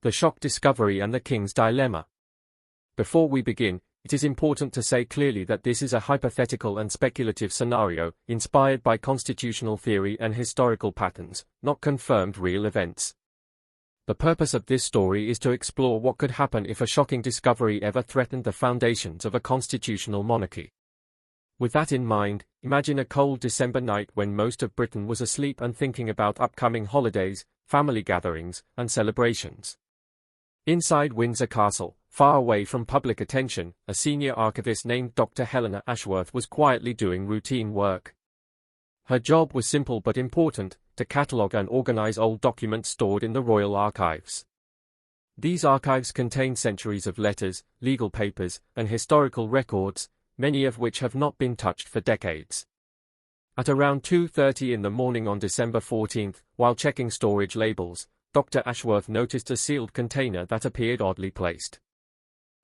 The shock discovery and the king's dilemma. Before we begin, it is important to say clearly that this is a hypothetical and speculative scenario, inspired by constitutional theory and historical patterns, not confirmed real events. The purpose of this story is to explore what could happen if a shocking discovery ever threatened the foundations of a constitutional monarchy. With that in mind, imagine a cold December night when most of Britain was asleep and thinking about upcoming holidays, family gatherings, and celebrations. Inside Windsor Castle, far away from public attention, a senior archivist named Dr. Helena Ashworth was quietly doing routine work. Her job was simple but important, to catalogue and organize old documents stored in the royal archives. These archives contain centuries of letters, legal papers, and historical records, many of which have not been touched for decades. At around 2:30 in the morning on December 14th, while checking storage labels, Dr. Ashworth noticed a sealed container that appeared oddly placed.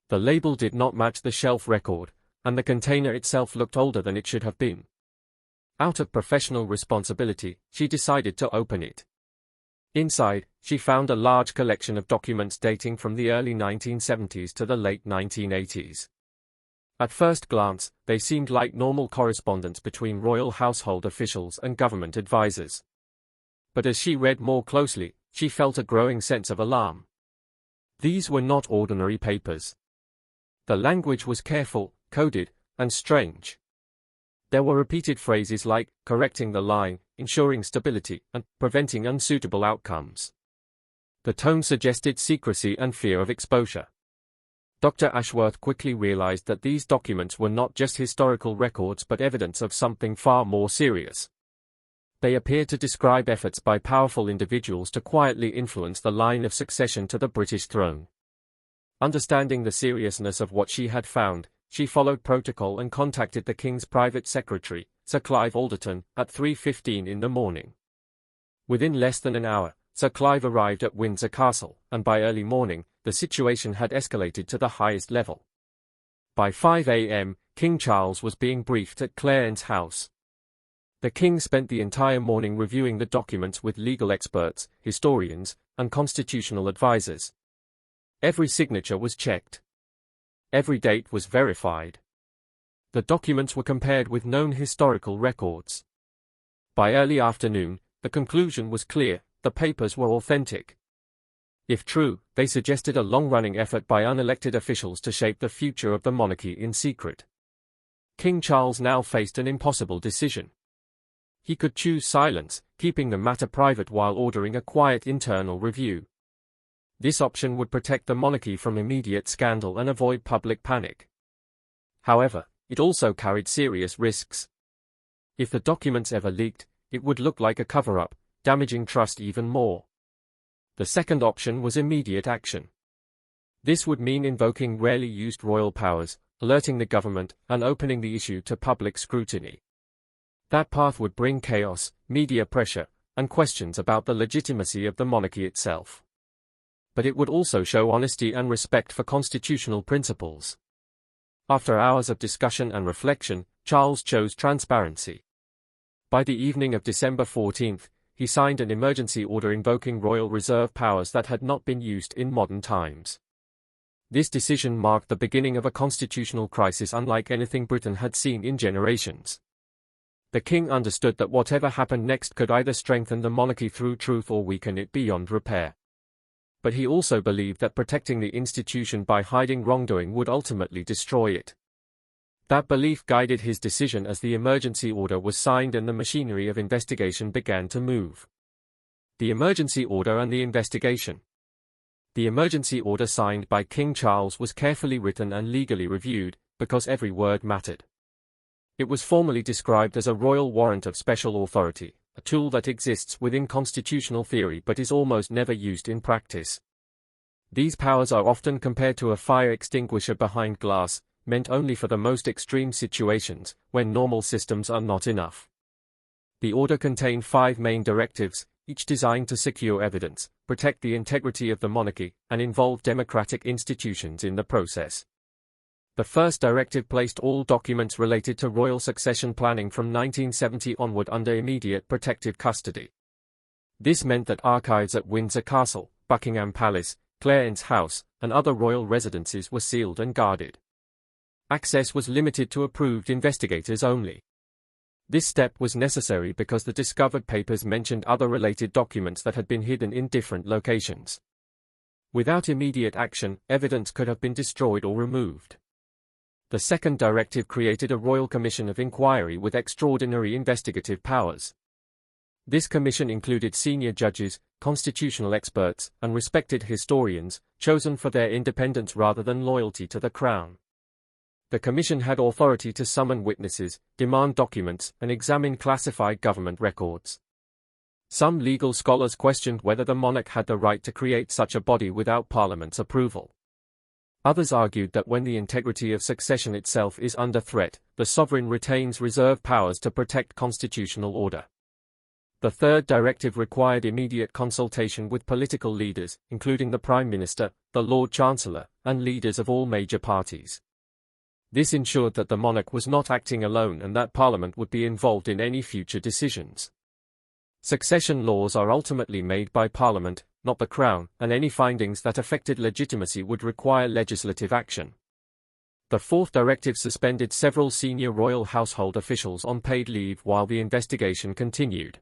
The label did not match the shelf record, and the container itself looked older than it should have been. Out of professional responsibility, she decided to open it. Inside, she found a large collection of documents dating from the early 1970s to the late 1980s. At first glance, they seemed like normal correspondence between royal household officials and government advisors. But as she read more closely, she felt a growing sense of alarm. These were not ordinary papers. The language was careful, coded, and strange. There were repeated phrases like, correcting the line, ensuring stability, and preventing unsuitable outcomes. The tone suggested secrecy and fear of exposure. Dr. Ashworth quickly realized that these documents were not just historical records but evidence of something far more serious. They appeared to describe efforts by powerful individuals to quietly influence the line of succession to the British throne. Understanding the seriousness of what she had found, she followed protocol and contacted the King's private secretary, Sir Clive Alderton, at 3:15 in the morning. Within less than an hour, Sir Clive arrived at Windsor Castle, and by early morning, the situation had escalated to the highest level. By 5 a.m., King Charles was being briefed at Clarence House. The King spent the entire morning reviewing the documents with legal experts, historians, and constitutional advisors. Every signature was checked. Every date was verified. The documents were compared with known historical records. By early afternoon, the conclusion was clear: the papers were authentic. If true, they suggested a long-running effort by unelected officials to shape the future of the monarchy in secret. King Charles now faced an impossible decision. He could choose silence, keeping the matter private while ordering a quiet internal review. This option would protect the monarchy from immediate scandal and avoid public panic. However, it also carried serious risks. If the documents ever leaked, it would look like a cover-up, damaging trust even more. The second option was immediate action. This would mean invoking rarely used royal powers, alerting the government, and opening the issue to public scrutiny. That path would bring chaos, media pressure, and questions about the legitimacy of the monarchy itself. But it would also show honesty and respect for constitutional principles. After hours of discussion and reflection, Charles chose transparency. By the evening of December 14th, he signed an emergency order invoking royal reserve powers that had not been used in modern times. This decision marked the beginning of a constitutional crisis unlike anything Britain had seen in generations. The king understood that whatever happened next could either strengthen the monarchy through truth or weaken it beyond repair. But he also believed that protecting the institution by hiding wrongdoing would ultimately destroy it. That belief guided his decision as the emergency order was signed and the machinery of investigation began to move. The emergency order and the investigation. The emergency order signed by King Charles was carefully written and legally reviewed, because every word mattered. It was formally described as a royal warrant of special authority, a tool that exists within constitutional theory but is almost never used in practice. These powers are often compared to a fire extinguisher behind glass, meant only for the most extreme situations, when normal systems are not enough. The order contained 5 main directives, each designed to secure evidence, protect the integrity of the monarchy, and involve democratic institutions in the process. The first directive placed all documents related to royal succession planning from 1970 onward under immediate protective custody. This meant that archives at Windsor Castle, Buckingham Palace, Clarence House, and other royal residences were sealed and guarded. Access was limited to approved investigators only. This step was necessary because the discovered papers mentioned other related documents that had been hidden in different locations. Without immediate action, evidence could have been destroyed or removed. The second directive created a royal commission of inquiry with extraordinary investigative powers. This commission included senior judges, constitutional experts, and respected historians, chosen for their independence rather than loyalty to the crown. The commission had authority to summon witnesses, demand documents, and examine classified government records. Some legal scholars questioned whether the monarch had the right to create such a body without Parliament's approval. Others argued that when the integrity of succession itself is under threat, the sovereign retains reserve powers to protect constitutional order. The third directive required immediate consultation with political leaders, including the Prime Minister, the Lord Chancellor, and leaders of all major parties. This ensured that the monarch was not acting alone and that Parliament would be involved in any future decisions. Succession laws are ultimately made by Parliament, not the Crown, and any findings that affected legitimacy would require legislative action. The fourth directive suspended several senior royal household officials on paid leave while the investigation continued.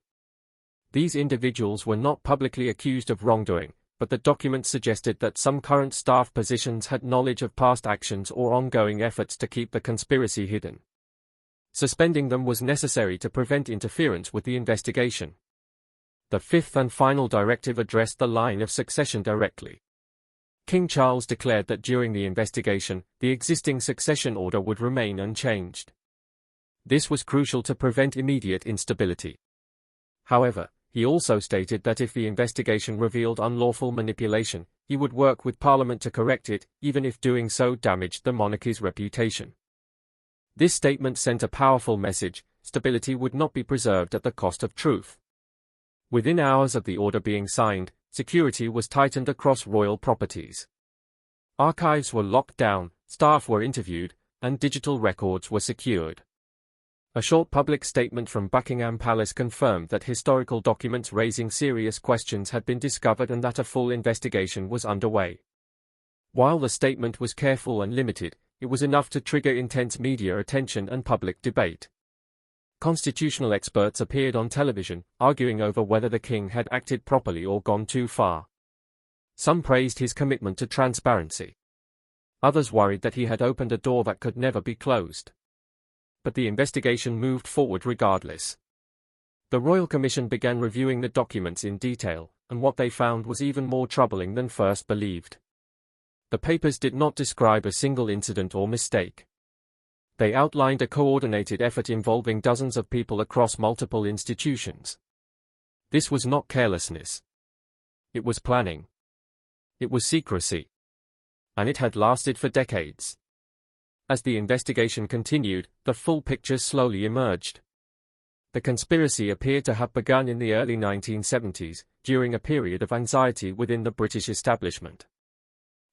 These individuals were not publicly accused of wrongdoing, but the document suggested that some current staff positions had knowledge of past actions or ongoing efforts to keep the conspiracy hidden. Suspending them was necessary to prevent interference with the investigation. The fifth and final directive addressed the line of succession directly. King Charles declared that during the investigation, the existing succession order would remain unchanged. This was crucial to prevent immediate instability. However, he also stated that if the investigation revealed unlawful manipulation, he would work with Parliament to correct it, even if doing so damaged the monarchy's reputation. This statement sent a powerful message: stability would not be preserved at the cost of truth. Within hours of the order being signed, security was tightened across royal properties. Archives were locked down, staff were interviewed, and digital records were secured. A short public statement from Buckingham Palace confirmed that historical documents raising serious questions had been discovered and that a full investigation was underway. While the statement was careful and limited, it was enough to trigger intense media attention and public debate. Constitutional experts appeared on television, arguing over whether the king had acted properly or gone too far. Some praised his commitment to transparency. Others worried that he had opened a door that could never be closed. But the investigation moved forward regardless. The Royal Commission began reviewing the documents in detail, and what they found was even more troubling than first believed. The papers did not describe a single incident or mistake. They outlined a coordinated effort involving dozens of people across multiple institutions. This was not carelessness. It was planning. It was secrecy. And it had lasted for decades. As the investigation continued, the full picture slowly emerged. The conspiracy appeared to have begun in the early 1970s, during a period of anxiety within the British establishment.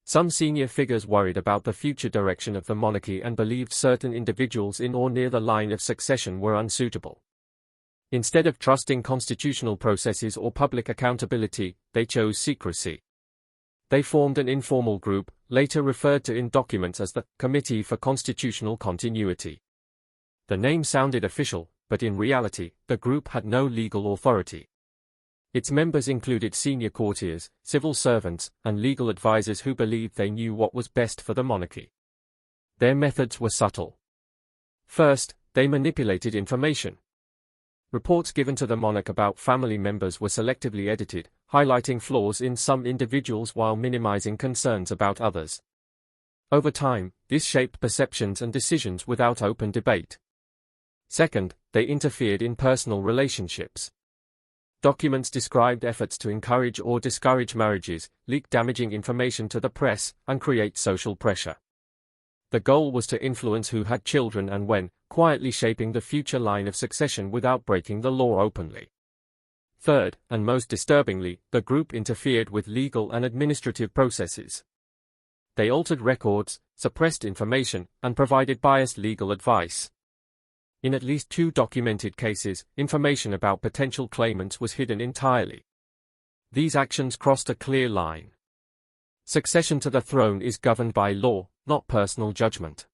Some senior figures worried about the future direction of the monarchy and believed certain individuals in or near the line of succession were unsuitable. Instead of trusting constitutional processes or public accountability, they chose secrecy. They formed an informal group, later referred to in documents as the Committee for Constitutional Continuity. The name sounded official, but in reality, the group had no legal authority. Its members included senior courtiers, civil servants, and legal advisors who believed they knew what was best for the monarchy. Their methods were subtle. First, they manipulated information. Reports given to the monarch about family members were selectively edited, highlighting flaws in some individuals while minimizing concerns about others. Over time, this shaped perceptions and decisions without open debate. Second, they interfered in personal relationships. Documents described efforts to encourage or discourage marriages, leak damaging information to the press, and create social pressure. The goal was to influence who had children and when, quietly shaping the future line of succession without breaking the law openly. Third, and most disturbingly, the group interfered with legal and administrative processes. They altered records, suppressed information, and provided biased legal advice. In at least 2 documented cases, information about potential claimants was hidden entirely. These actions crossed a clear line. Succession to the throne is governed by law, not personal judgment.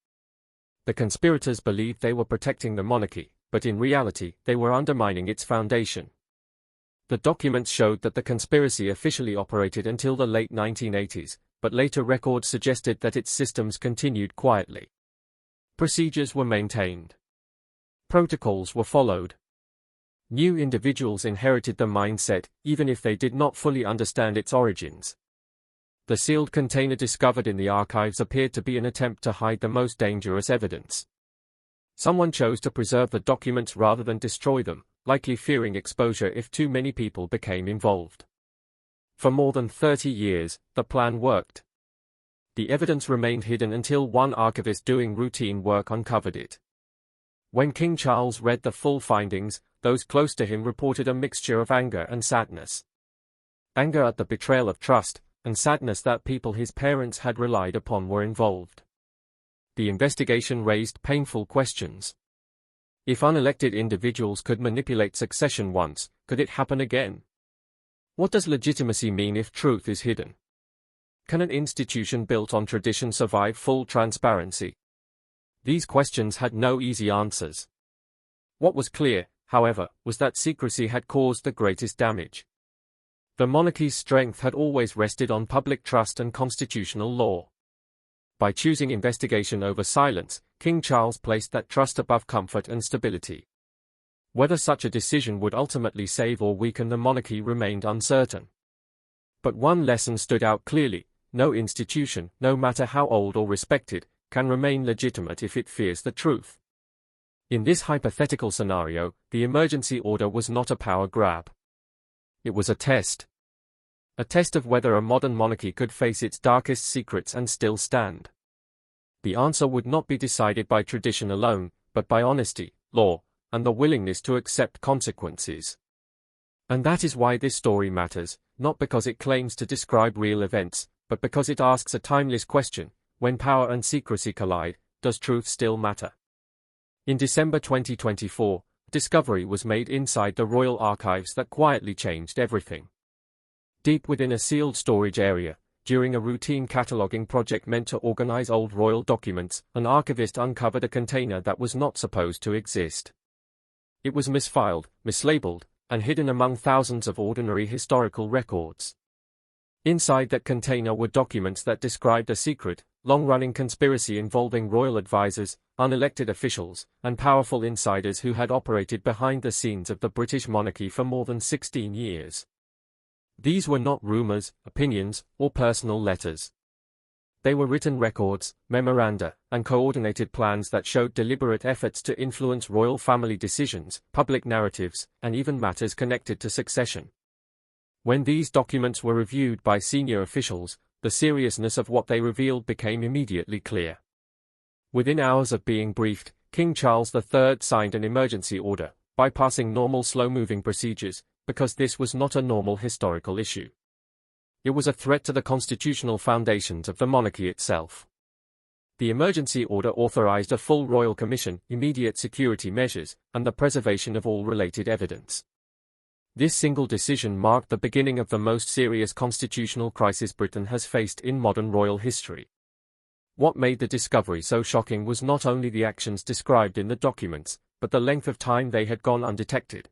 The conspirators believed they were protecting the monarchy, but in reality, they were undermining its foundation. The documents showed that the conspiracy officially operated until the late 1980s, but later records suggested that its systems continued quietly. Procedures were maintained. Protocols were followed. New individuals inherited the mindset, even if they did not fully understand its origins. The sealed container discovered in the archives appeared to be an attempt to hide the most dangerous evidence. Someone chose to preserve the documents rather than destroy them, likely fearing exposure if too many people became involved. For more than 30 years, the plan worked. The evidence remained hidden until one archivist doing routine work uncovered it. When King Charles read the full findings, those close to him reported a mixture of anger and sadness. Anger at the betrayal of trust, and sadness that people his parents had relied upon were involved. The investigation raised painful questions. If unelected individuals could manipulate succession once, could it happen again? What does legitimacy mean if truth is hidden? Can an institution built on tradition survive full transparency? These questions had no easy answers. What was clear, however, was that secrecy had caused the greatest damage. The monarchy's strength had always rested on public trust and constitutional law. By choosing investigation over silence, King Charles placed that trust above comfort and stability. Whether such a decision would ultimately save or weaken the monarchy remained uncertain. But one lesson stood out clearly: no institution, no matter how old or respected, can remain legitimate if it fears the truth. In this hypothetical scenario, the emergency order was not a power grab. It was a test. A test of whether a modern monarchy could face its darkest secrets and still stand. The answer would not be decided by tradition alone, but by honesty, law, and the willingness to accept consequences. And that is why this story matters, not because it claims to describe real events, but because it asks a timeless question: when power and secrecy collide, does truth still matter? In December 2024, a discovery was made inside the royal archives that quietly changed everything. Deep within a sealed storage area, during a routine cataloging project meant to organize old royal documents, an archivist uncovered a container that was not supposed to exist. It was misfiled, mislabeled, and hidden among thousands of ordinary historical records. Inside that container were documents that described a secret, long-running conspiracy involving royal advisors, unelected officials, and powerful insiders who had operated behind the scenes of the British monarchy for more than 16 years. These were not rumors, opinions, or personal letters. They were written records, memoranda, and coordinated plans that showed deliberate efforts to influence royal family decisions, public narratives, and even matters connected to succession. When these documents were reviewed by senior officials, the seriousness of what they revealed became immediately clear. Within hours of being briefed, King Charles III signed an emergency order, bypassing normal slow-moving procedures, because this was not a normal historical issue. It was a threat to the constitutional foundations of the monarchy itself. The emergency order authorized a full royal commission, immediate security measures, and the preservation of all related evidence. This single decision marked the beginning of the most serious constitutional crisis Britain has faced in modern royal history. What made the discovery so shocking was not only the actions described in the documents, but the length of time they had gone undetected.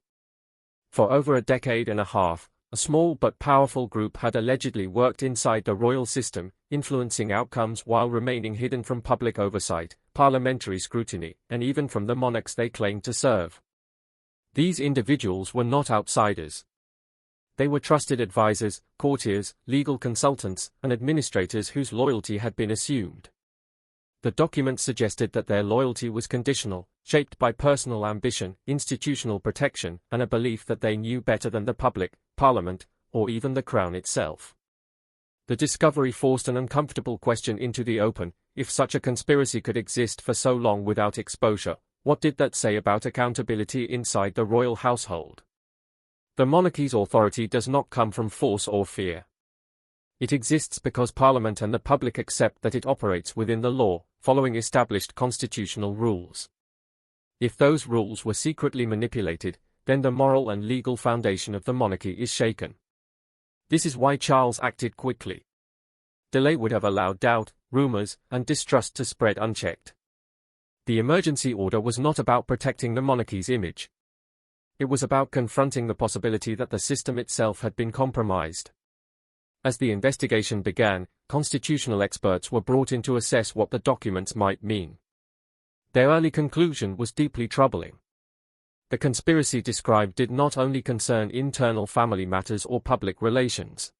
For over a decade and a half, a small but powerful group had allegedly worked inside the royal system, influencing outcomes while remaining hidden from public oversight, parliamentary scrutiny, and even from the monarchs they claimed to serve. These individuals were not outsiders. They were trusted advisors, courtiers, legal consultants, and administrators whose loyalty had been assumed. The documents suggested that their loyalty was conditional, shaped by personal ambition, institutional protection, and a belief that they knew better than the public, Parliament, or even the Crown itself. The discovery forced an uncomfortable question into the open: if such a conspiracy could exist for so long without exposure, what did that say about accountability inside the royal household? The monarchy's authority does not come from force or fear. It exists because Parliament and the public accept that it operates within the law, following established constitutional rules. If those rules were secretly manipulated, then the moral and legal foundation of the monarchy is shaken. This is why Charles acted quickly. delay would have allowed doubt, rumors, and distrust to spread unchecked. The emergency order was not about protecting the monarchy's image. It was about confronting the possibility that the system itself had been compromised. As the investigation began, constitutional experts were brought in to assess what the documents might mean. Their early conclusion was deeply troubling. The conspiracy described did not only concern internal family matters or public relations.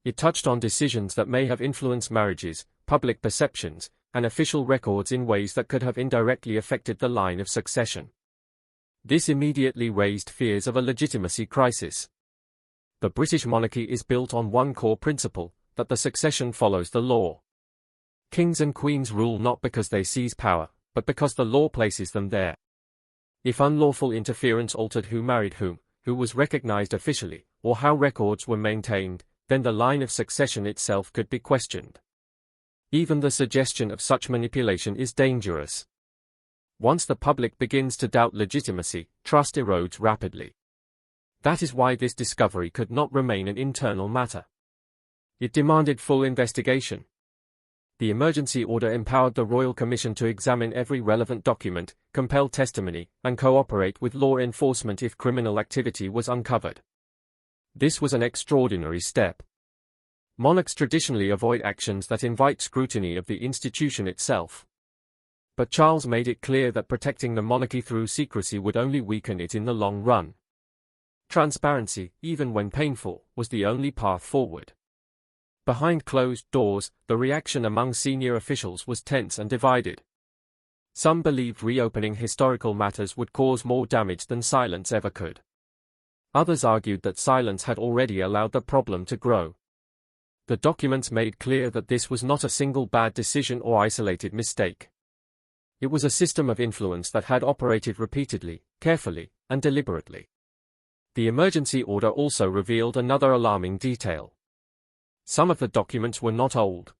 It touched on decisions that may have influenced marriages, public perceptions, and official records in ways that could have indirectly affected the line of succession. This immediately raised fears of a legitimacy crisis. The British monarchy is built on one core principle, that the succession follows the law. Kings and queens rule not because they seize power, but because the law places them there. If unlawful interference altered who married whom, who was recognized officially, or how records were maintained, then the line of succession itself could be questioned. Even the suggestion of such manipulation is dangerous. Once the public begins to doubt legitimacy, trust erodes rapidly. That is why this discovery could not remain an internal matter. It demanded full investigation. The emergency order empowered the Royal Commission to examine every relevant document, compel testimony, and cooperate with law enforcement if criminal activity was uncovered. This was an extraordinary step. Monarchs traditionally avoid actions that invite scrutiny of the institution itself. But Charles made it clear that protecting the monarchy through secrecy would only weaken it in the long run. Transparency, even when painful, was the only path forward. Behind closed doors, the reaction among senior officials was tense and divided. Some believed reopening historical matters would cause more damage than silence ever could. Others argued that silence had already allowed the problem to grow. The documents made clear that this was not a single bad decision or isolated mistake. It was a system of influence that had operated repeatedly, carefully, and deliberately. The emergency order also revealed another alarming detail. Some of the documents were not old.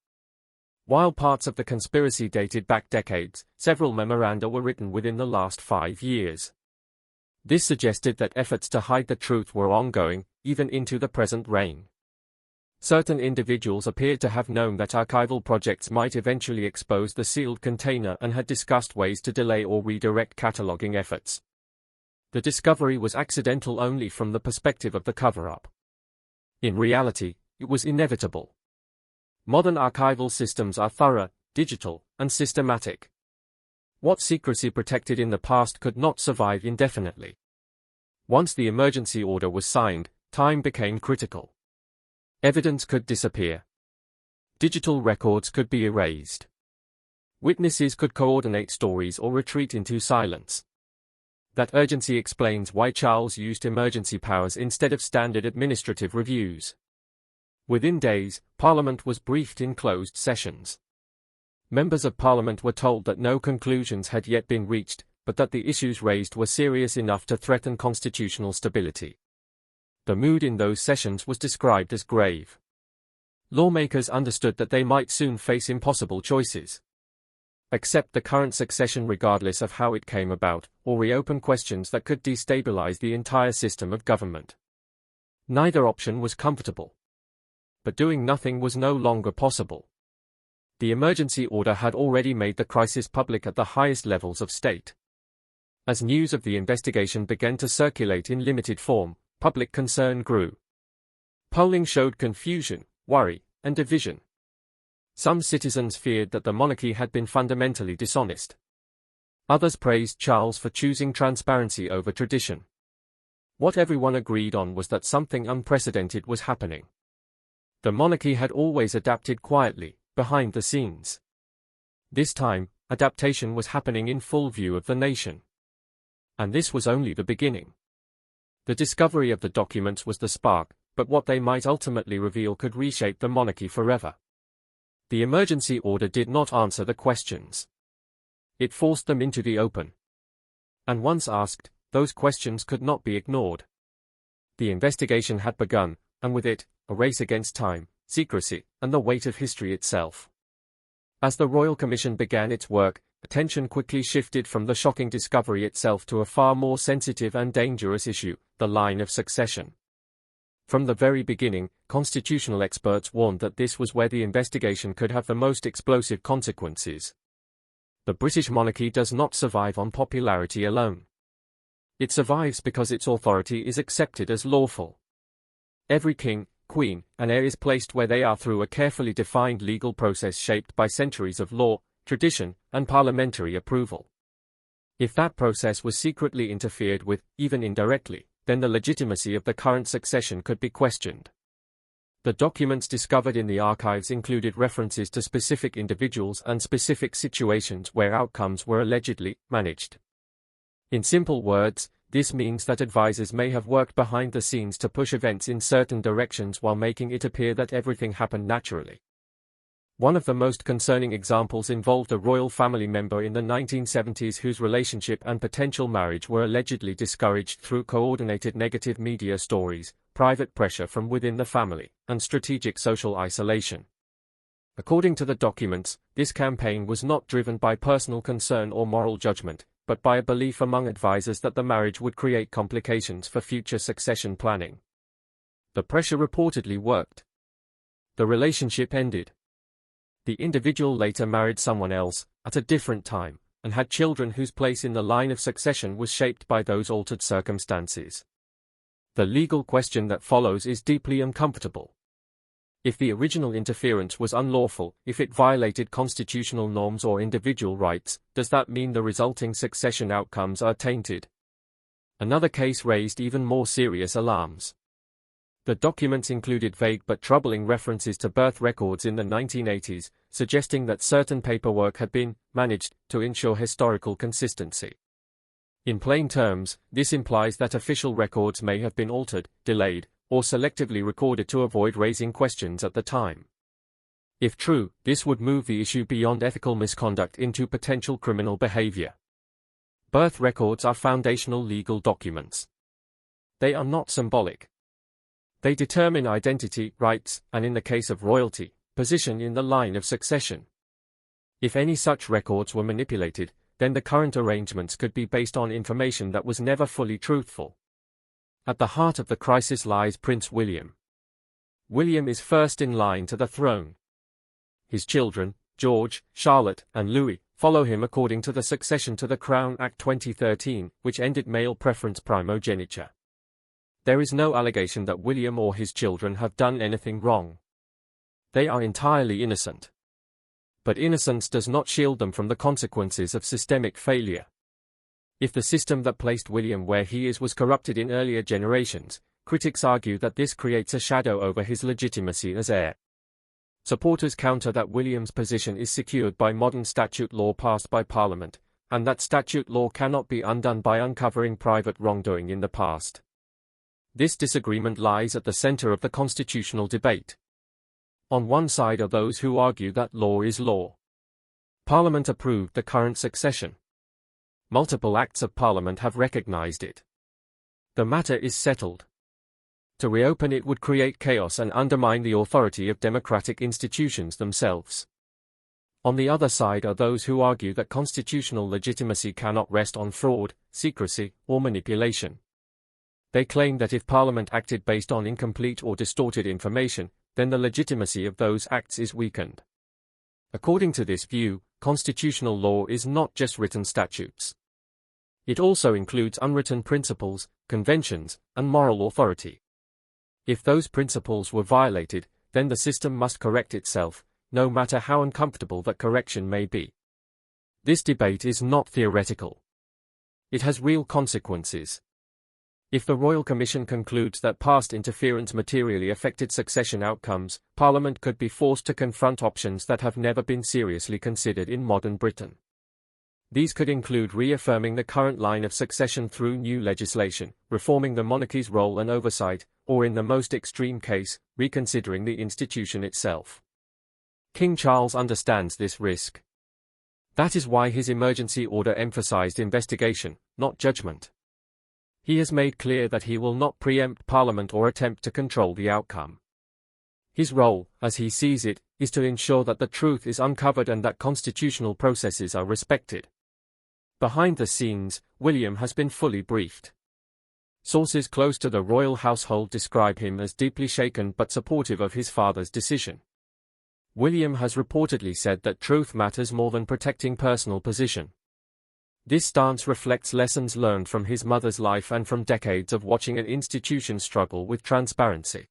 While parts of the conspiracy dated back decades, several memoranda were written within the last 5 years. This suggested that efforts to hide the truth were ongoing, even into the present reign. Certain individuals appeared to have known that archival projects might eventually expose the sealed container and had discussed ways to delay or redirect cataloging efforts. The discovery was accidental only from the perspective of the cover-up. In reality, it was inevitable. Modern archival systems are thorough, digital, and systematic. What secrecy protected in the past could not survive indefinitely. Once the emergency order was signed, time became critical. Evidence could disappear. Digital records could be erased. Witnesses could coordinate stories or retreat into silence. That urgency explains why Charles used emergency powers instead of standard administrative reviews. Within days, Parliament was briefed in closed sessions. Members of Parliament were told that no conclusions had yet been reached, but that the issues raised were serious enough to threaten constitutional stability. The mood in those sessions was described as grave. Lawmakers understood that they might soon face impossible choices. Accept the current succession regardless of how it came about, or reopen questions that could destabilize the entire system of government. Neither option was comfortable. But doing nothing was no longer possible. The emergency order had already made the crisis public at the highest levels of state. As news of the investigation began to circulate in limited form, public concern grew. Polling showed confusion, worry, and division. Some citizens feared that the monarchy had been fundamentally dishonest. Others praised Charles for choosing transparency over tradition. What everyone agreed on was that something unprecedented was happening. The monarchy had always adapted quietly, behind the scenes. This time, adaptation was happening in full view of the nation. And this was only the beginning. The discovery of the documents was the spark, but what they might ultimately reveal could reshape the monarchy forever. The emergency order did not answer the questions. It forced them into the open. And once asked, those questions could not be ignored. The investigation had begun, and with it, a race against time, secrecy, and the weight of history itself. As the Royal Commission began its work, attention quickly shifted from the shocking discovery itself to a far more sensitive and dangerous issue, the line of succession. From the very beginning, constitutional experts warned that this was where the investigation could have the most explosive consequences. The British monarchy does not survive on popularity alone. It survives because its authority is accepted as lawful. Every king, queen, and heir is placed where they are through a carefully defined legal process shaped by centuries of law, tradition, and parliamentary approval. If that process was secretly interfered with, even indirectly, then the legitimacy of the current succession could be questioned. The documents discovered in the archives included references to specific individuals and specific situations where outcomes were allegedly managed. In simple words, this means that advisors may have worked behind the scenes to push events in certain directions while making it appear that everything happened naturally. One of the most concerning examples involved a royal family member in the 1970s whose relationship and potential marriage were allegedly discouraged through coordinated negative media stories, private pressure from within the family, and strategic social isolation. According to the documents, this campaign was not driven by personal concern or moral judgment, but by a belief among advisors that the marriage would create complications for future succession planning. The pressure reportedly worked. The relationship ended. The individual later married someone else, at a different time, and had children whose place in the line of succession was shaped by those altered circumstances. The legal question that follows is deeply uncomfortable. If the original interference was unlawful, if it violated constitutional norms or individual rights, does that mean the resulting succession outcomes are tainted? Another case raised even more serious alarms. The documents included vague but troubling references to birth records in the 1980s, suggesting that certain paperwork had been managed to ensure historical consistency. In plain terms, this implies that official records may have been altered, delayed, or selectively recorded to avoid raising questions at the time. If true, this would move the issue beyond ethical misconduct into potential criminal behavior. Birth records are foundational legal documents. They are not symbolic. They determine identity, rights, and in the case of royalty, position in the line of succession. If any such records were manipulated, then the current arrangements could be based on information that was never fully truthful. At the heart of the crisis lies Prince William. William is first in line to the throne. His children, George, Charlotte, and Louis, follow him according to the Succession to the Crown Act 2013, which ended male preference primogeniture. There is no allegation that William or his children have done anything wrong. They are entirely innocent. But innocence does not shield them from the consequences of systemic failure. If the system that placed William where he is was corrupted in earlier generations, critics argue that this creates a shadow over his legitimacy as heir. Supporters counter that William's position is secured by modern statute law passed by Parliament, and that statute law cannot be undone by uncovering private wrongdoing in the past. This disagreement lies at the center of the constitutional debate. On one side are those who argue that law is law. Parliament approved the current succession. Multiple acts of Parliament have recognized it. The matter is settled. To reopen it would create chaos and undermine the authority of democratic institutions themselves. On the other side are those who argue that constitutional legitimacy cannot rest on fraud, secrecy, or manipulation. They claim that if Parliament acted based on incomplete or distorted information, then the legitimacy of those acts is weakened. According to this view, constitutional law is not just written statutes. It also includes unwritten principles, conventions, and moral authority. If those principles were violated, then the system must correct itself, no matter how uncomfortable that correction may be. This debate is not theoretical. It has real consequences. If the Royal Commission concludes that past interference materially affected succession outcomes, Parliament could be forced to confront options that have never been seriously considered in modern Britain. These could include reaffirming the current line of succession through new legislation, reforming the monarchy's role and oversight, or in the most extreme case, reconsidering the institution itself. King Charles understands this risk. That is why his emergency order emphasized investigation, not judgment. He has made clear that he will not preempt Parliament or attempt to control the outcome. His role, as he sees it, is to ensure that the truth is uncovered and that constitutional processes are respected. Behind the scenes, William has been fully briefed. Sources close to the royal household describe him as deeply shaken but supportive of his father's decision. William has reportedly said that truth matters more than protecting personal position. This stance reflects lessons learned from his mother's life and from decades of watching an institution struggle with transparency.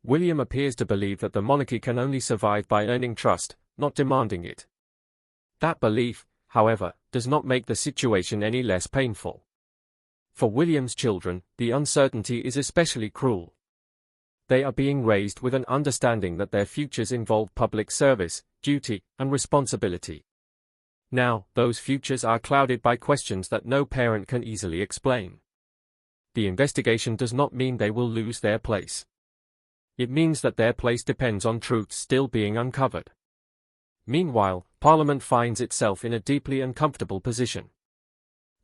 William appears to believe that the monarchy can only survive by earning trust, not demanding it. That belief, however, does not make the situation any less painful. For William's children, the uncertainty is especially cruel. They are being raised with an understanding that their futures involve public service, duty, and responsibility. Now, those futures are clouded by questions that no parent can easily explain. The investigation does not mean they will lose their place. It means that their place depends on truths still being uncovered. Meanwhile, Parliament finds itself in a deeply uncomfortable position.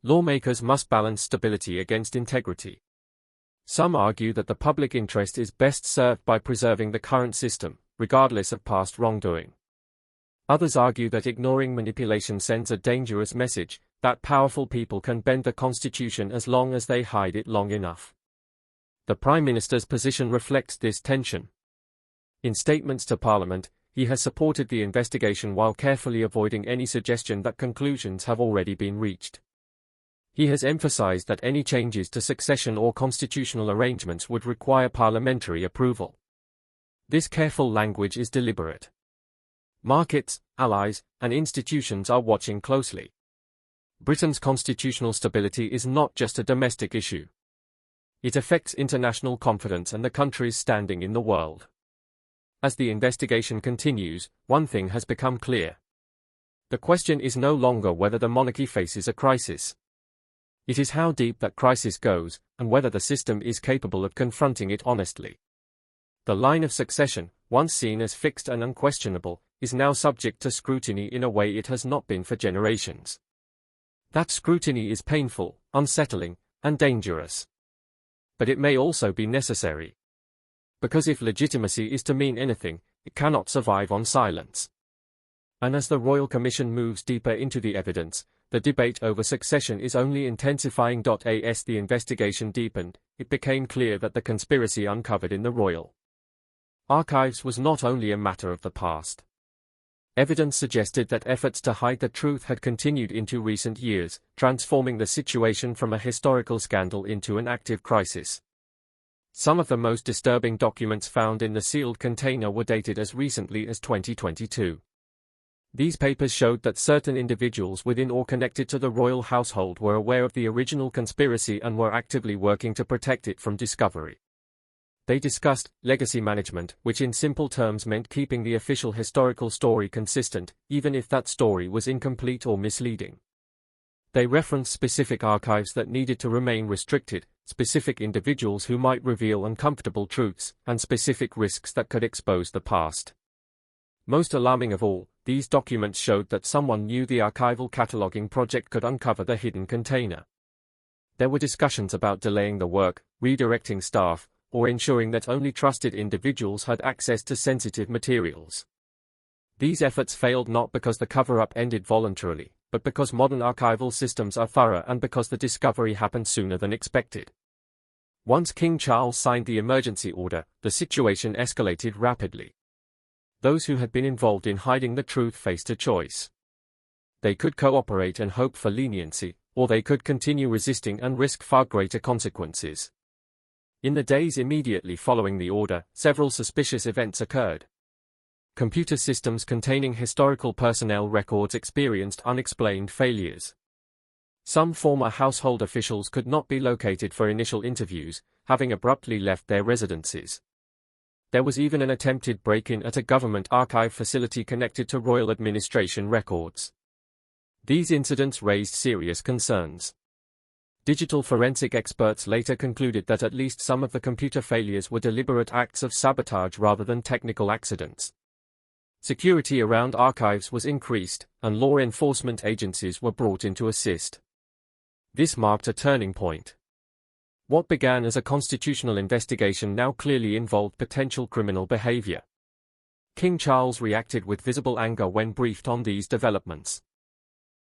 Lawmakers must balance stability against integrity. Some argue that the public interest is best served by preserving the current system, regardless of past wrongdoing. Others argue that ignoring manipulation sends a dangerous message, that powerful people can bend the Constitution as long as they hide it long enough. The Prime Minister's position reflects this tension. In statements to Parliament, he has supported the investigation while carefully avoiding any suggestion that conclusions have already been reached. He has emphasized that any changes to succession or constitutional arrangements would require parliamentary approval. This careful language is deliberate. Markets, allies, and institutions are watching closely. Britain's constitutional stability is not just a domestic issue. It affects international confidence and the country's standing in the world. As the investigation continues, one thing has become clear. The question is no longer whether the monarchy faces a crisis. It is how deep that crisis goes, and whether the system is capable of confronting it honestly. The line of succession, once seen as fixed and unquestionable, is now subject to scrutiny in a way it has not been for generations. That scrutiny is painful, unsettling, and dangerous. But it may also be necessary. Because if legitimacy is to mean anything, it cannot survive on silence. And as the Royal Commission moves deeper into the evidence, the debate over succession is only intensifying. As the investigation deepened, it became clear that the conspiracy uncovered in the Royal Archives was not only a matter of the past. Evidence suggested that efforts to hide the truth had continued into recent years, transforming the situation from a historical scandal into an active crisis. Some of the most disturbing documents found in the sealed container were dated as recently as 2022. These papers showed that certain individuals within or connected to the royal household were aware of the original conspiracy and were actively working to protect it from discovery. They discussed legacy management, which in simple terms meant keeping the official historical story consistent, even if that story was incomplete or misleading. They referenced specific archives that needed to remain restricted, specific individuals who might reveal uncomfortable truths, and specific risks that could expose the past. Most alarming of all, these documents showed that someone knew the archival cataloging project could uncover the hidden container. There were discussions about delaying the work, redirecting staff, or ensuring that only trusted individuals had access to sensitive materials. These efforts failed not because the cover-up ended voluntarily, but because modern archival systems are thorough and because the discovery happened sooner than expected. Once King Charles signed the emergency order, the situation escalated rapidly. Those who had been involved in hiding the truth faced a choice. They could cooperate and hope for leniency, or they could continue resisting and risk far greater consequences. In the days immediately following the order, several suspicious events occurred. Computer systems containing historical personnel records experienced unexplained failures. Some former household officials could not be located for initial interviews, having abruptly left their residences. There was even an attempted break-in at a government archive facility connected to royal administration records. These incidents raised serious concerns. Digital forensic experts later concluded that at least some of the computer failures were deliberate acts of sabotage rather than technical accidents. Security around archives was increased, and law enforcement agencies were brought in to assist. This marked a turning point. What began as a constitutional investigation now clearly involved potential criminal behavior. King Charles reacted with visible anger when briefed on these developments.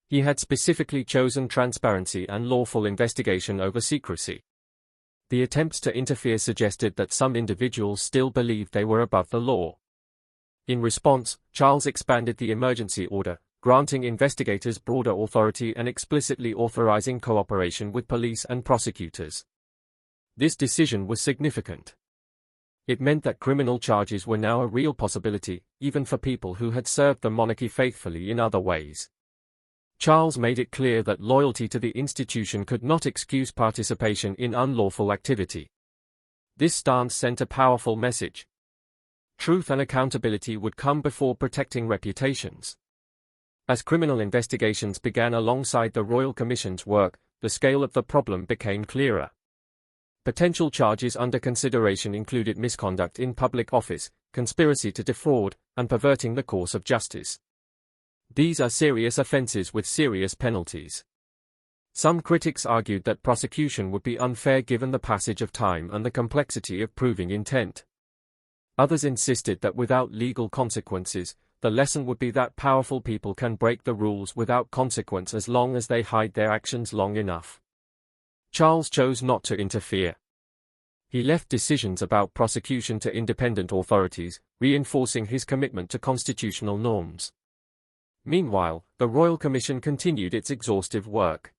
He had specifically chosen transparency and lawful investigation over secrecy. The attempts to interfere suggested that some individuals still believed they were above the law. In response, Charles expanded the emergency order, granting investigators broader authority and explicitly authorizing cooperation with police and prosecutors. This decision was significant. It meant that criminal charges were now a real possibility, even for people who had served the monarchy faithfully in other ways. Charles made it clear that loyalty to the institution could not excuse participation in unlawful activity. This stance sent a powerful message. Truth and accountability would come before protecting reputations. As criminal investigations began alongside the Royal Commission's work, the scale of the problem became clearer. Potential charges under consideration included misconduct in public office, conspiracy to defraud, and perverting the course of justice. These are serious offenses with serious penalties. Some critics argued that prosecution would be unfair given the passage of time and the complexity of proving intent. Others insisted that without legal consequences, the lesson would be that powerful people can break the rules without consequence as long as they hide their actions long enough. Charles chose not to interfere. He left decisions about prosecution to independent authorities, reinforcing his commitment to constitutional norms. Meanwhile, the Royal Commission continued its exhaustive work.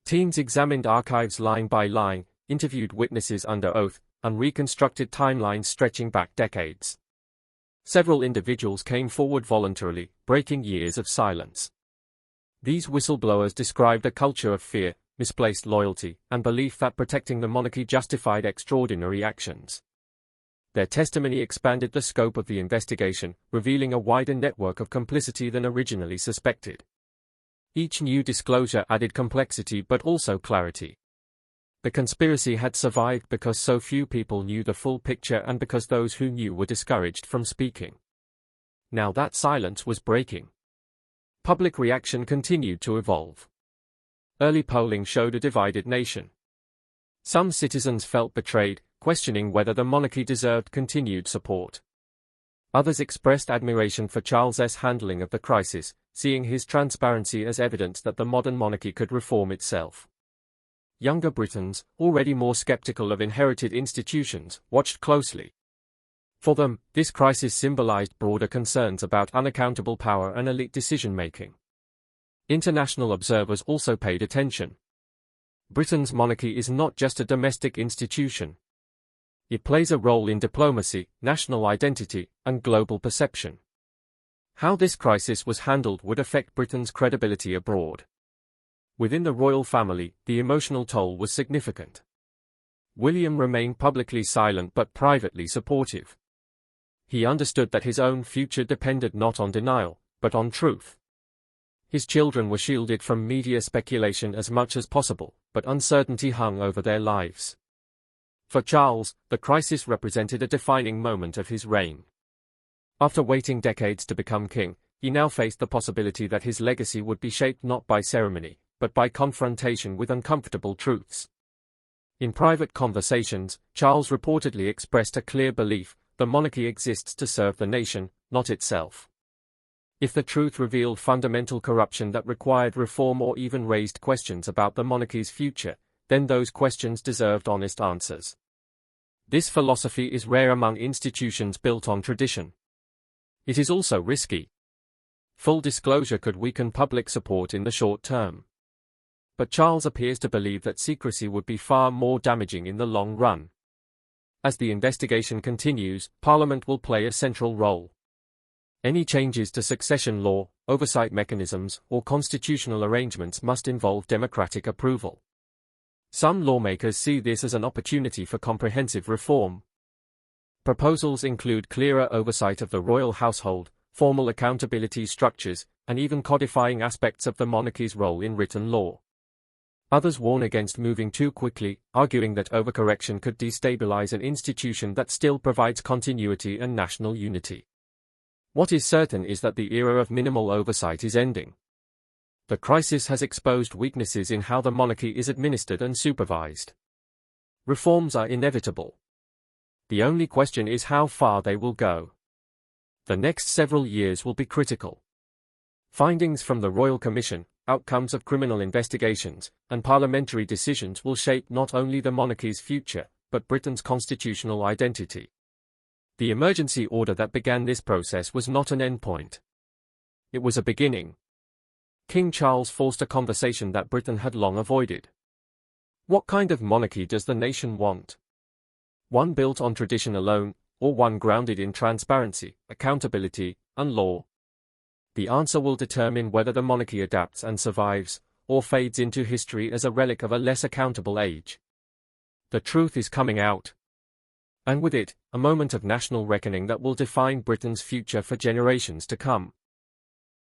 Teams examined archives line by line, interviewed witnesses under oath, and reconstructed timelines stretching back decades. Several individuals came forward voluntarily, breaking years of silence. These whistleblowers described a culture of fear, misplaced loyalty, and belief that protecting the monarchy justified extraordinary actions. Their testimony expanded the scope of the investigation, revealing a wider network of complicity than originally suspected. Each new disclosure added complexity but also clarity. The conspiracy had survived because so few people knew the full picture and because those who knew were discouraged from speaking. Now that silence was breaking. Public reaction continued to evolve. Early polling showed a divided nation. Some citizens felt betrayed, questioning whether the monarchy deserved continued support. Others expressed admiration for Charles's handling of the crisis, seeing his transparency as evidence that the modern monarchy could reform itself. Younger Britons, already more skeptical of inherited institutions, watched closely. For them, this crisis symbolized broader concerns about unaccountable power and elite decision-making. International observers also paid attention. Britain's monarchy is not just a domestic institution. It plays a role in diplomacy, national identity, and global perception. How this crisis was handled would affect Britain's credibility abroad. Within the royal family, the emotional toll was significant. William remained publicly silent but privately supportive. He understood that his own future depended not on denial, but on truth. His children were shielded from media speculation as much as possible, but uncertainty hung over their lives. For Charles, the crisis represented a defining moment of his reign. After waiting decades to become king, he now faced the possibility that his legacy would be shaped not by ceremony, but by confrontation with uncomfortable truths. In private conversations, Charles reportedly expressed a clear belief: the monarchy exists to serve the nation, not itself. If the truth revealed fundamental corruption that required reform or even raised questions about the monarchy's future, then those questions deserved honest answers. This philosophy is rare among institutions built on tradition. It is also risky. Full disclosure could weaken public support in the short term. But Charles appears to believe that secrecy would be far more damaging in the long run. As the investigation continues, Parliament will play a central role. Any changes to succession law, oversight mechanisms, or constitutional arrangements must involve democratic approval. Some lawmakers see this as an opportunity for comprehensive reform. Proposals include clearer oversight of the royal household, formal accountability structures, and even codifying aspects of the monarchy's role in written law. Others warn against moving too quickly, arguing that overcorrection could destabilize an institution that still provides continuity and national unity. What is certain is that the era of minimal oversight is ending. The crisis has exposed weaknesses in how the monarchy is administered and supervised. Reforms are inevitable. The only question is how far they will go. The next several years will be critical. Findings from the Royal Commission, outcomes of criminal investigations, and parliamentary decisions will shape not only the monarchy's future, but Britain's constitutional identity. The emergency order that began this process was not an endpoint. It was a beginning. King Charles forced a conversation that Britain had long avoided. What kind of monarchy does the nation want? One built on tradition alone, or one grounded in transparency, accountability, and law? The answer will determine whether the monarchy adapts and survives, or fades into history as a relic of a less accountable age. The truth is coming out. And with it, a moment of national reckoning that will define Britain's future for generations to come.